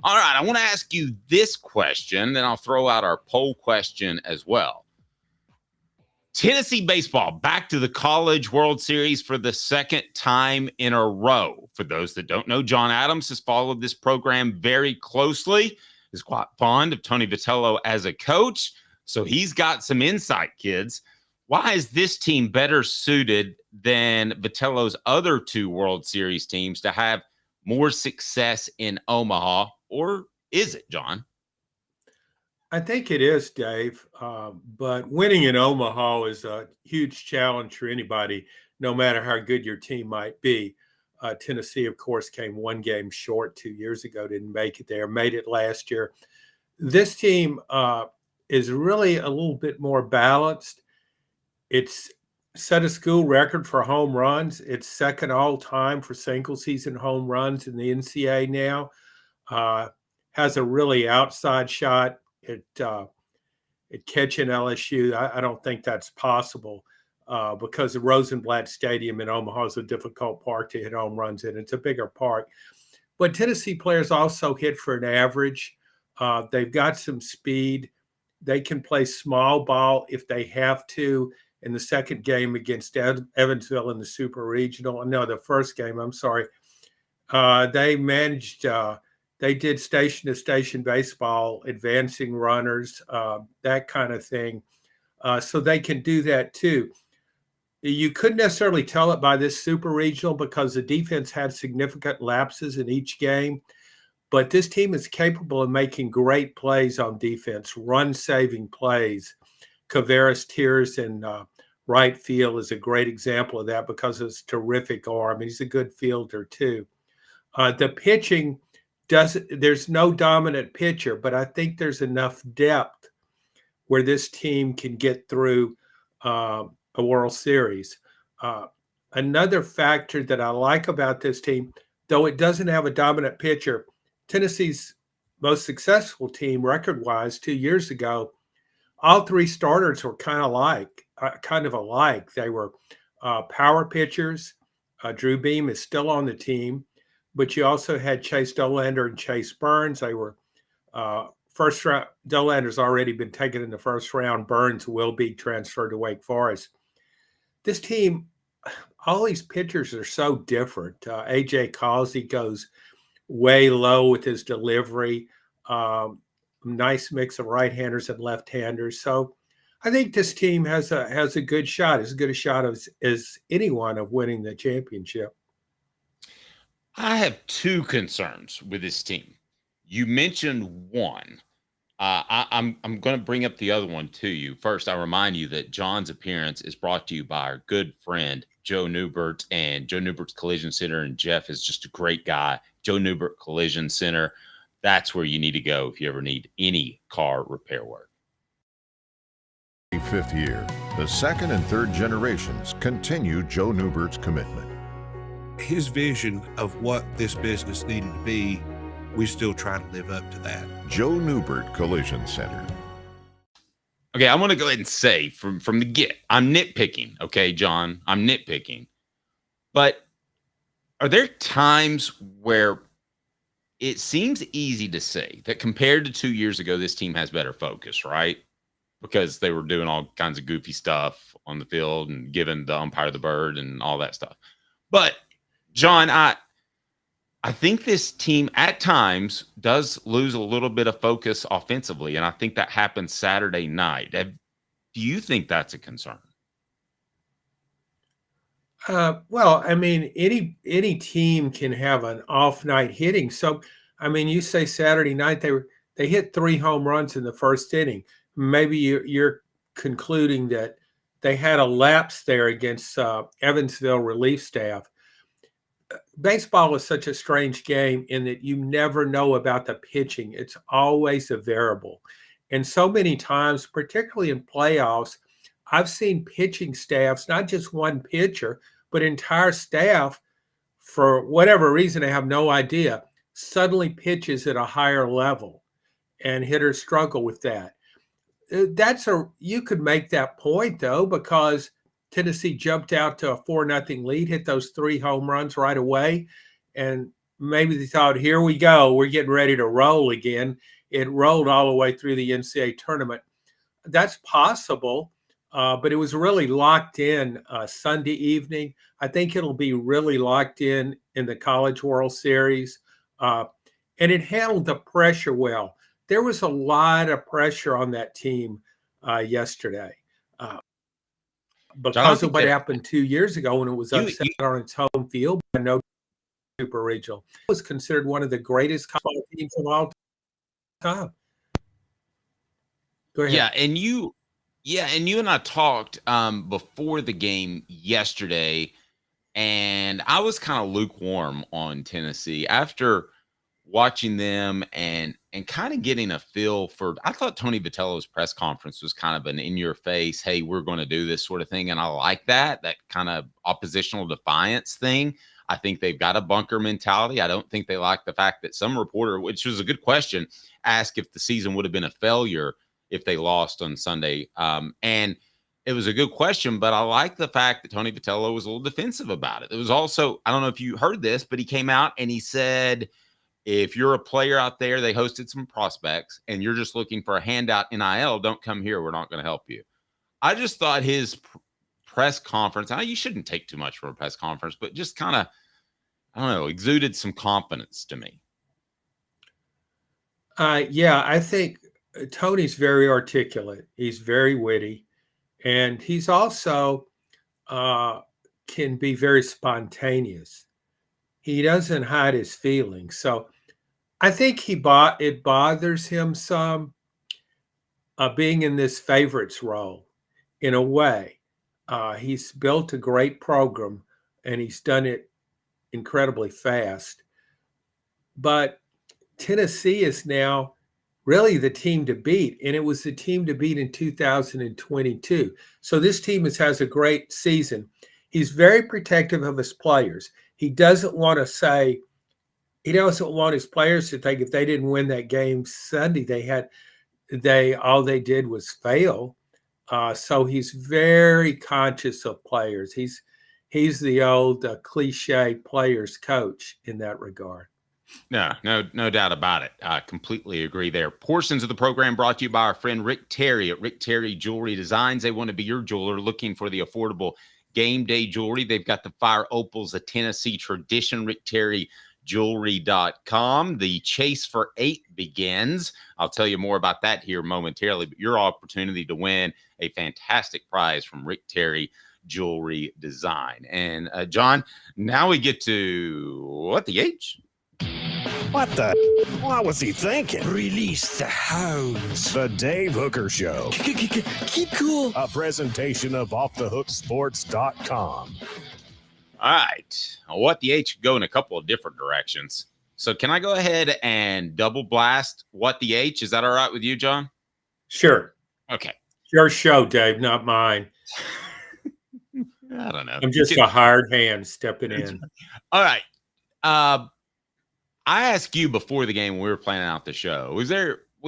All right, I want to ask you this question, then I'll throw out our poll question as well. Tennessee baseball back to the College World Series for the second time in a row. For those that don't know, John Adams has followed this program very closely, is quite fond of Tony Vitello as a coach, so he's got some insight, kids. Why is this team better suited than Vitello's other two World Series teams to have more success in Omaha, or is it, John? I think it is, Dave. But winning in Omaha is a huge challenge for anybody, no matter how good your team might be. Tennessee, of course, came one game short 2 years ago, didn't make it there, made it last year. This team is really a little bit more balanced. It's set a school record for home runs. It's second all time for single season home runs in the NCAA now. Has a really outside shot at catching LSU. I don't think that's possible because the Rosenblatt Stadium in Omaha is a difficult park to hit home runs in. It's a bigger park. But Tennessee players also hit for an average. They've got some speed. They can play small ball if they have to. In the second game against Evansville in the Super Regional, no, the first game, I'm sorry, they managed they did station-to-station baseball, advancing runners, that kind of thing. So they can do that too. You couldn't necessarily tell it by this Super Regional because the defense had significant lapses in each game. But this team is capable of making great plays on defense, run-saving plays. Kavaris Tears in right field is a great example of that because of his terrific arm. He's a good fielder too. The pitching, there's no dominant pitcher, but I think there's enough depth where this team can get through a World Series. Another factor that I like about this team, though it doesn't have a dominant pitcher, Tennessee's most successful team record-wise 2 years ago, all three starters were kind of alike. They were power pitchers. Drew Beam is still on the team. But you also had Chase Dolander and Chase Burns. They were first round. Dolander's already been taken in the first round. Burns will be transferred to Wake Forest. This team, all these pitchers are so different. A.J. Causey goes way low with his delivery. Nice mix of right-handers and left-handers. So I think this team has a good shot, as good a shot as anyone of winning the championship. I have two concerns with this team. You mentioned one. I'm going to bring up the other one to you. First, I remind you that John's appearance is brought to you by our good friend, Joe Neubert, and Joe Neubert's Collision Center. And Jeff is just a great guy. Joe Neubert Collision Center. That's where you need to go if you ever need any car repair work. 5th year, the second and third generations continue Joe Neubert's commitment. His vision of what this business needed to be, we still try to live up to that. Joe Neubert Collision Center. Okay, I want to go ahead and say from the get, I'm nitpicking, okay, John? I'm nitpicking. But are there times where it seems easy to say that compared to 2 years ago, this team has better focus, right? Because they were doing all kinds of goofy stuff on the field and giving the umpire the bird and all that stuff. But John, I think this team at times does lose a little bit of focus offensively, and I think that happened Saturday night. Do you think that's a concern? Well, I mean, any team can have an off night hitting. So, I mean, you say Saturday night they hit 3 home runs in the first inning. Maybe you're concluding that they had a lapse there against Evansville relief staff. Baseball is such a strange game in that you never know about the pitching. It's always a variable. And so many times, particularly in playoffs, I've seen pitching staffs, not just one pitcher, but entire staff, for whatever reason, I have no idea, suddenly pitches at a higher level, and hitters struggle with that. You could make that point, though, because Tennessee jumped out to a 4-0 lead, hit those 3 home runs right away, and maybe they thought, here we go, we're getting ready to roll again. It rolled all the way through the NCAA tournament. That's possible, but it was really locked in Sunday evening. I think it'll be really locked in the College World Series. And it handled the pressure well. There was a lot of pressure on that team yesterday because of what happened 2 years ago when it was upset on its home field by no Super Regional. It was considered one of the greatest college teams of all time. Go ahead. And you and I talked before the game yesterday, and I was kind of lukewarm on Tennessee after watching them and kind of getting a feel for. I thought Tony Vitello's press conference was kind of an in-your-face, hey, we're going to do this sort of thing, and I like that kind of oppositional defiance thing. I think they've got a bunker mentality. I don't think they like the fact that some reporter, which was a good question, asked if the season would have been a failure if they lost on Sunday. And it was a good question, but I like the fact that Tony Vitello was a little defensive about it. It was also, I don't know if you heard this, but he came out and he said, if you're a player out there, they hosted some prospects and you're just looking for a handout NIL, don't come here. We're not going to help you. I just thought his press conference, you shouldn't take too much from a press conference, but just kind of, I don't know, exuded some confidence to me. I think Tony's very articulate. He's very witty. And he's also can be very spontaneous. He doesn't hide his feelings. So I think it bothers him some being in this favorites role in a way. He's built a great program and he's done it incredibly fast. But Tennessee is now really the team to beat, and it was the team to beat in 2022. So this team has a great season. He's very protective of his players. He doesn't want his players to think if they didn't win that game Sunday, all they did was fail. So he's very conscious of players. He's the old cliche players coach in that regard. No doubt about it. I completely agree there. Portions of the program brought to you by our friend Rick Terry at Rick Terry Jewelry Designs. They want to be your jeweler looking for the affordable game day jewelry. They've got the Fire Opals, a Tennessee tradition, rickterryjewelry.com. The chase for 8 begins. I'll tell you more about that here momentarily, but your opportunity to win a fantastic prize from Rick Terry Jewelry Design. And John, now we get to what the H? What the? What was he thinking? Release the hounds. The Dave Hooker Show. Keep cool. A presentation of offthehooksports.com. All right. What the H could go in a couple of different directions. So can I go ahead and double blast What the H? Is that all right with you, John? Sure. Okay. Your show, Dave, not mine. I don't know. I'm just a hired hand stepping in. All right. I asked you before the game when we were planning out the show, would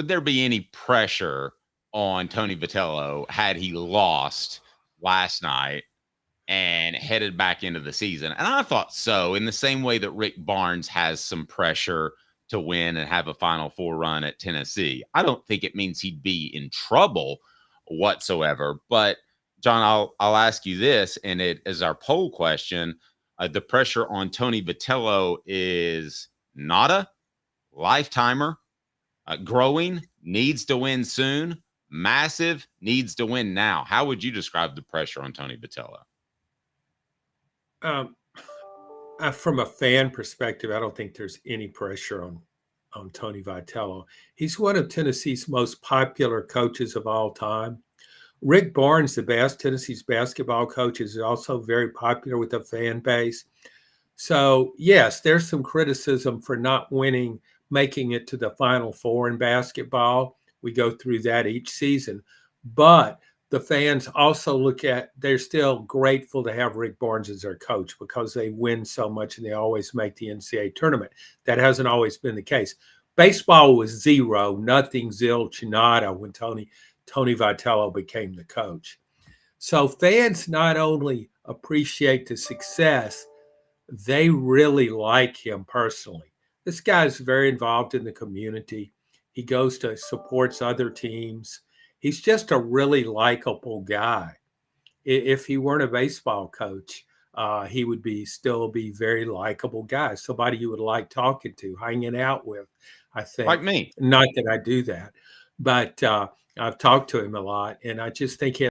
there be any pressure on Tony Vitello had he lost last night and headed back into the season? And I thought so, in the same way that Rick Barnes has some pressure to win and have a Final Four run at Tennessee. I don't think it means he'd be in trouble whatsoever. But, John, I'll ask you this, and it is our poll question. The pressure on Tony Vitello is nada, lifetimer, growing, needs to win soon, massive, needs to win now. How would you describe the pressure on Tony Vitello? From a fan perspective, I don't think there's any pressure on Tony Vitello. He's one of Tennessee's most popular coaches of all time. Rick Barnes, Tennessee's basketball coach, is also very popular with the fan base. So, yes, there's some criticism for not making it to the Final Four in basketball. We go through that each season. But the fans also they're still grateful to have Rick Barnes as their coach because they win so much and they always make the NCAA tournament. That hasn't always been the case. Baseball was 0, nothing, zilch, nada when Tony Vitello became the coach. So fans not only appreciate the success, they really like him personally. This guy's very involved in the community. He goes to supports other teams. He's just a really likable guy. If he weren't a baseball coach, he would still be very likable guy, somebody you would like talking to, hanging out with, I think. Like me. Not that I do that, but I've talked to him a lot, and I just think he